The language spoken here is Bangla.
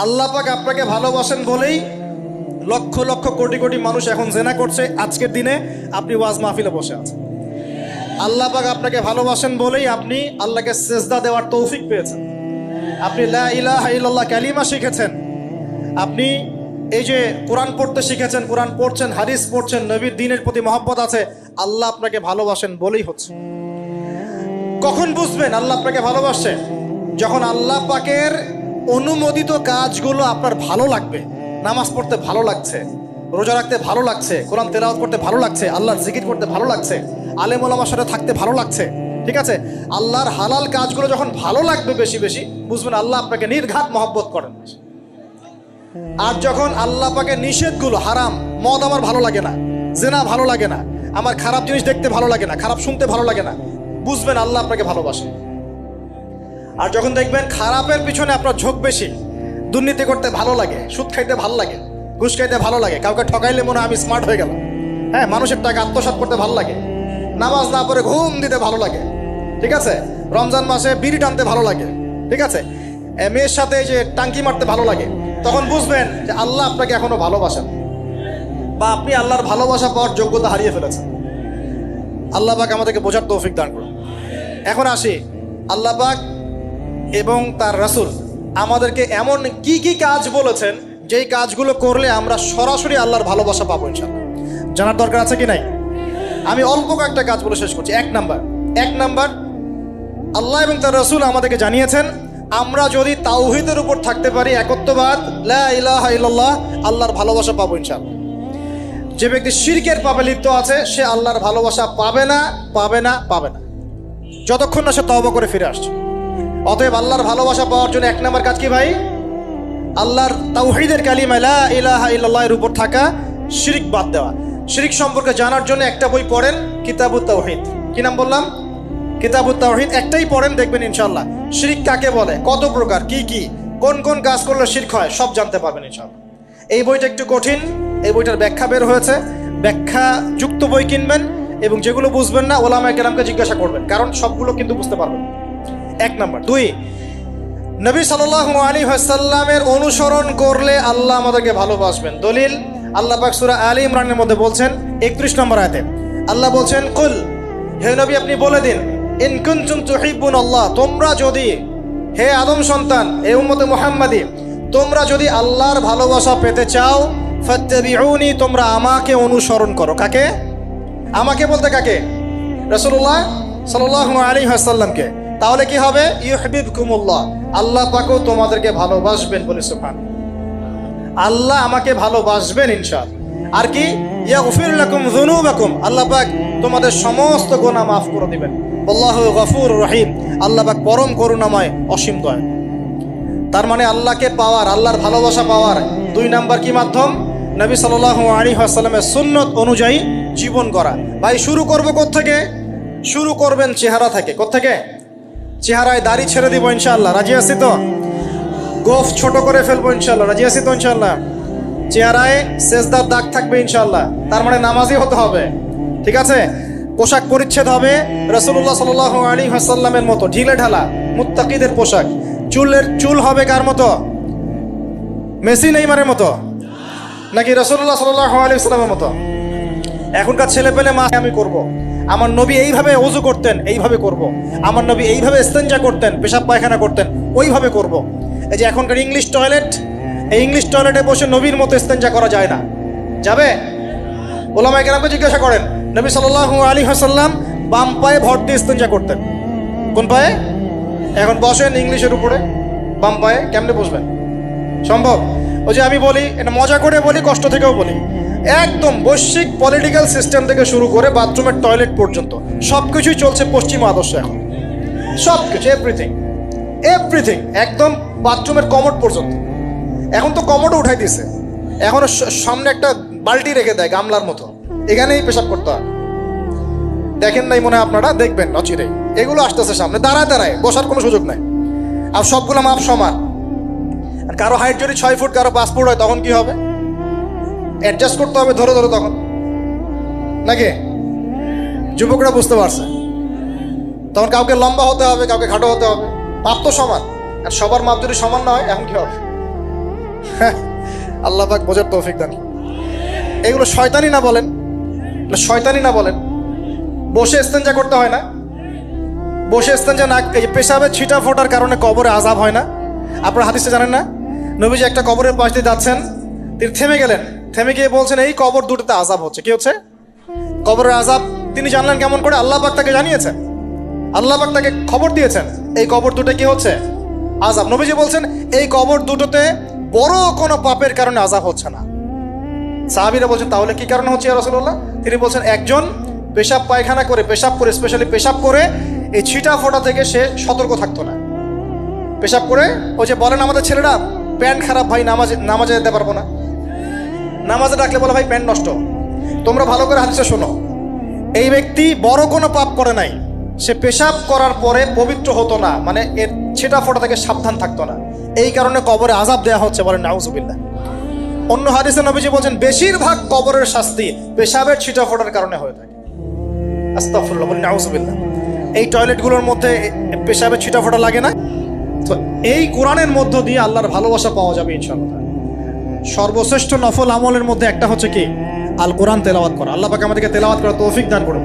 আল্লাহ পাক আপনাকে ভালোবাসেন বলেই লক্ষ লক্ষ কোটি কোটি মানুষ এখন জেনা করছে। আজকের দিনে আপনি ওয়াজ মাহফিলে বসে আছেন। আল্লাহ পাক আপনাকে ভালোবাসেন বলেই আপনি আল্লাহকে সেজদা দেওয়ার তৌফিক পেয়েছেন। আপনি লা ইলাহা ইল্লাল্লাহ কালিমা শিখেছেন। আপনি এই যে কোরআন পড়তে শিখেছেন, কোরআন পড়ছেন, হাদিস পড়ছেন, নবীর দ্বীনের প্রতি মহব্বত আছে। আল্লাহ আপনাকে ভালোবাসেন বলেই হচ্ছে। কখন বুঝবেন আল্লাহ আপনাকে ভালোবাসে? যখন আল্লাহ পাকের অনুমোদিত কাজগুলো আপনার ভালো লাগবে। নামাজ পড়তে ভালো লাগছে, রোজা রাখতে ভালো লাগছে, কোরআন তেলাওয়াত করতে ভালো লাগছে, আল্লাহর জিকির করতে ভালো লাগছে, আলেম ওলামার সাথে থাকতে ভালো লাগছে। ঠিক আছে, আল্লাহর হালাল কাজগুলো যখন ভালো লাগবে বেশি বেশি, বুঝবেন আল্লাহ আপনাকে নির্ঘাত মহব্বত করেন। আর যখন আল্লাহ পাকের নিষেধগুলো, হারাম, মদ আমার ভালো লাগে না, জেনা ভালো লাগে না, আমার খারাপ জিনিস দেখতে ভালো লাগে না, খারাপ শুনতে ভালো লাগে না, বুঝবেন আল্লাহ আপনাকে ভালোবাসে। আর যখন দেখবেন খারাপের পিছনে আপনার ঝোঁক বেশি, দুর্নীতি করতে ভালো লাগে, সুদ খাইতে ভালো লাগে, ঘুষ খাইতে ভালো লাগে, কাউকে ঠকাইলে মনে হয় আমি স্মার্ট হয়ে গেলাম, হ্যাঁ, মানুষের টাকা আত্মসাৎ করতে ভালো লাগে, নামাজ না পড়ে ঘুম দিতে ভালো লাগে, ঠিক আছে, রমজান মাসে বিড়ি টানতে ভালো লাগে, ঠিক আছে, মেয়ের সাথে যে টাঙ্কি মারতে ভালো লাগে, তখন বুঝবেন যে আল্লাহ আপনাকে এখনো ভালোবাসেন বা আপনি আল্লাহর ভালোবাসা পাওয়ার যোগ্যতা হারিয়ে ফেলেছেন। আল্লাহ পাক আমাদেরকে বোঝার তৌফিক দান করুন। এখন আসি, আল্লাহ পাক এবং তার রাসূল আমাদেরকে এমন কি কি কাজ বলেছেন যেই কাজগুলো করলে আমরা সরাসরি আল্লাহর ভালোবাসা পাবো ইনশাআল্লাহ। জানার দরকার আছে কি নাই? আমি অল্প কয়েকটা কাজ বলে শেষ করছি। এক নাম্বার, আল্লাহ এবং তার রাসূল আমাদেরকে জানিয়েছেন আমরা যদি তাওহীদের উপর থাকতে পারি, একত্ববাদ, লা ইলাহা ইল্লাল্লাহ, আল্লাহর ভালোবাসা পাবো ইনশাআল্লাহ। যে ব্যক্তি শিরকের পাপে লিপ্ত আছে সে আল্লাহর ভালোবাসা পাবে না যতক্ষণ না সে তওবা করে ফিরে আসছে। অতএব আল্লাহর ভালোবাসা পাওয়ার জন্য এক নম্বর কাজ কি ভাই? আল্লাহর তাওহীদের কালিমা লা ইলাহা ইল্লাল্লাহ এর উপর থাকা, শিরক বাদ দেওয়া। শিরক সম্পর্কে জানার জন্য একটা বই পড়েন, কিতাবুত তাওহীদ। কি নাম বললাম? কিতাবুত তাওহীদ। একটাই পড়েন, দেখবেন ইনশাআল্লাহ শিরক কাকে বলে, কত প্রকার, কি কোন কোন কাজ করলে শিরক হয় সব জানতে পারবেন ইনশাআল্লাহ। এই বইটা একটু কঠিন, এই বইটার ব্যাখ্যা বের হয়েছে, ব্যাখ্যা যুক্ত বই কিনবেন এবং যেগুলো বুঝবেন না ওলামায়ে কেরামকে জিজ্ঞাসা করবেন, কারণ সবগুলো কিন্তু বুঝতে পারবেন। এক নাম্বার। দুই, নবী সাল্লাল্লাহু আলাইহি ওয়াসাল্লামের অনুসরণ করলে আল্লাহ আমাদেরকে ভালোবাসবেন। দলিল, আল্লাহ পাক সূরা আলে ইমরানের মধ্যে বলছেন 31 নম্বর আয়াতে আল্লাহ বলছেন, কুল, হে নবী আপনি বলে দিন, ইন কুনতুম তুহিব্বুনাল্লাহ, তোমরা যদি, হে আদম সন্তান, হে উম্মতে মুহাম্মাদি, তোমরা যদি আল্লাহর ভালোবাসা পেতে চাও, ফাত্তাবিউনি, তোমরা আমাকে অনুসরণ করো। কাকে? আমাকে বলতে কাকে? রাসূলুল্লাহ সাল্লাল্লাহু আলাইহি ওয়াসাল্লামকে। তাহলে কি হবে? ইউহিব্বুকুমুল্লাহ, আল্লাহ পাকও তোমাদেরকে ভালোবাসবেন। বলে সুবহানাল্লাহ, আল্লাহ আমাকে ভালোবাসবেন ইনশাআল্লাহ। আর কি? ইয়াগফির লাকুম যুনুবাকুম, আল্লাহ পাক তোমাদের সমস্ত গুনাহ মাফ করে দিবেন। আল্লাহু গফুরুর রহিম, আল্লাহ পাক পরম করুণাময়, অসীম দয়ালু। তার মানে আল্লাহকে পাওয়ার, আল্লাহর ভালোবাসা পাওয়ার দুই নাম্বার কি মাধ্যম? নবী সাল্লাল্লাহু আলাইহি ওয়াসাল্লামের সুন্নত অনুযায়ী জীবন করা। ভাই শুরু করব কোত্থেকে? শুরু করবেন চেহারা থেকে। কোত্থেকে? চেহারায় দাড়ি ছেড়ে দিব ইনশাআল্লাহ, রাজি আছি তো? গোফ ছোট করে ফেলবো ইনশাআল্লাহ, রাজি আছি তো ইনশাআল্লাহ? চেহারায় সেজদার দাগ থাকবে ইনশাআল্লাহ, তার মানে নামাজি হতে হবে, ঠিক আছে? পোশাক পরিচ্ছেদ হবে রাসূলুল্লাহ সাল্লাল্লাহু আলাইহি ওয়াসাল্লামের মতো, ঢিলে ঢালা মুত্তাকিদের পোশাক। চুল হবে কার মতো? মেসি নেইমারের মতো নাকি রাসূলুল্লাহ সাল্লাল্লাহু আলাইহি ওয়াসাল্লামের মতো? এখনকার ছেলে পেলে মা আমি করব, আমার নবী এইভাবে ওযু করতেন, এইভাবে করব, আমার নবী এইভাবে ইস্তেনজা করতেন, পেশাব পায়খানা করতেন, ওইভাবে করব। এই যে এখনকার ইংলিশ টয়লেট, এই ইংলিশ টয়লেটে বসে নবীর মতো ইস্তেনজা করা যায় না। যাবে? ওলামায়ে কেরামকে জিজ্ঞাসা করেন, নবী সাল্লাল্লাহু আলাইহি ওয়াসাল্লাম বাম পায়ে ভর দিয়ে ইস্তেনজা করতেন। কোন পায়ে? এখন বসেন ইংলিশের উপরে, বাম পায়ে কেমনে বসবেন? সম্ভব? ওই যে আমি বলি, এটা মজা করে বলি, কষ্ট থেকেও বলি, একদম বৈশ্বিক পলিটিক্যাল সিস্টেম থেকে শুরু করে বাথরুমের টয়লেট পর্যন্ত সবকিছুই চলছে পশ্চিমা আদর্শ। এখন সবকিছু, এভরিথিং, একদম বাথরুমের কমোড পর্যন্ত। এখন তো কমোডও উঠাই দিছে, এখন সামনে একটা বালতি রেখে দেয় গামলার মতো, এখানেই পেশাব করতে হয়। দেখেন নাই মনে হয় আপনারা? দেখবেন অচিরেই এগুলো আসতেছে সামনে, দাঁড়ায় বসার কোনো সুযোগ নাই। আর সবগুলো মাপ সমান। আর কারো হাইট যদি 6 ফুট, কারো 5 ফুট হয়, তখন কি হবে? অ্যাডজাস্ট করতে হবে ধরে তখন, নাকি? যুবকরা বুঝতে পারছে, তখন কাউকে লম্বা হতে হবে, কাউকে খাটো হতে হবে, মাপ তো সমান। আর সবার মাপ যদি সমান না হয় এখন কি হবে? হ্যাঁ, আল্লাহ পাক বোঝার তৌফিক দান। এগুলো শয়তানি না বলেন, শয়তানি না বলেন। বসে ইস্তেঞ্জা করতে হয় না, বসে ইস্তেঞ্জা না, এই যে পেশাবের ছিটা ফোটার কারণে কবরে আযাব হয় না। আপনারা হাদিসে জানেন না, নবীজি একটা কবরের পাশ দিয়ে যাচ্ছেন, তিনি থেমে গেলেন, থেমে গিয়ে বলছেন এই কবর দুটোতে আযাব হচ্ছে। কি হচ্ছে? কবরের আযাব। তিনি জানলেন কেমন করে? আল্লাহ পাক তাকে জানিয়েছেন, আল্লাহ পাক তাকে খবর দিয়েছেন এই কবর দুটো কি হচ্ছে? আযাব। নবীজি বলছেন এই কবর দুটোতে বড় কোনো পাপের কারণে আযাব হচ্ছে না। সাহাবীরা বলছেন তাহলে কি কারণে হচ্ছে ইয়া রাসূলুল্লাহ? তিনি বলছেন একজন পেশাব পায়খানা করে, পেশাব করে, স্পেশালি পেশাব করে এই ছিটা ফোটা থেকে সে সতর্ক থাকতো না। পেশাব করে, ওই যে বলেন আমাদের ছেলেরা, প্যান্ট খারাপ ভাই, নামাজে যেতে পারবো না, নামাজে ডাকলে বলে ভাই প্যান্ট নষ্ট। তোমরা ভালো করে হাদিসে শোনো, এই ব্যক্তি বড় কোনো পাপ করে নাই, সে পেশাব করার পরে পবিত্র হতো না, মানে এর ছিটা ফোটা থেকে সাবধান থাকতো না, এই কারণে কবরে আযাব দেওয়া হচ্ছে। বলেন নাউজুবিল্লাহ। অন্য হাদিসে নবীজি বলছেন বেশিরভাগ কবরের শাস্তি পেশাবের ছিটা ফোটার কারণে হয়ে থাকে। আস্তাগফিরুল্লাহ, বলেন নাউজুবিল্লাহ। এই টয়লেটগুলোর মধ্যে পেশাবের ছিটা ফোটা লাগে না? তো এই কোরআনের মধ্য দিয়ে আল্লাহর ভালোবাসা পাওয়া যাবে ইনশাআল্লাহ। সর্বশ্রেষ্ঠ নফল আমলের মধ্যে একটা হচ্ছে কি? আল কোরআন তেলাওয়াত করা। আল্লাহ পাক আমাদেরকে তেলাওয়াত করার তৌফিক দান করুন।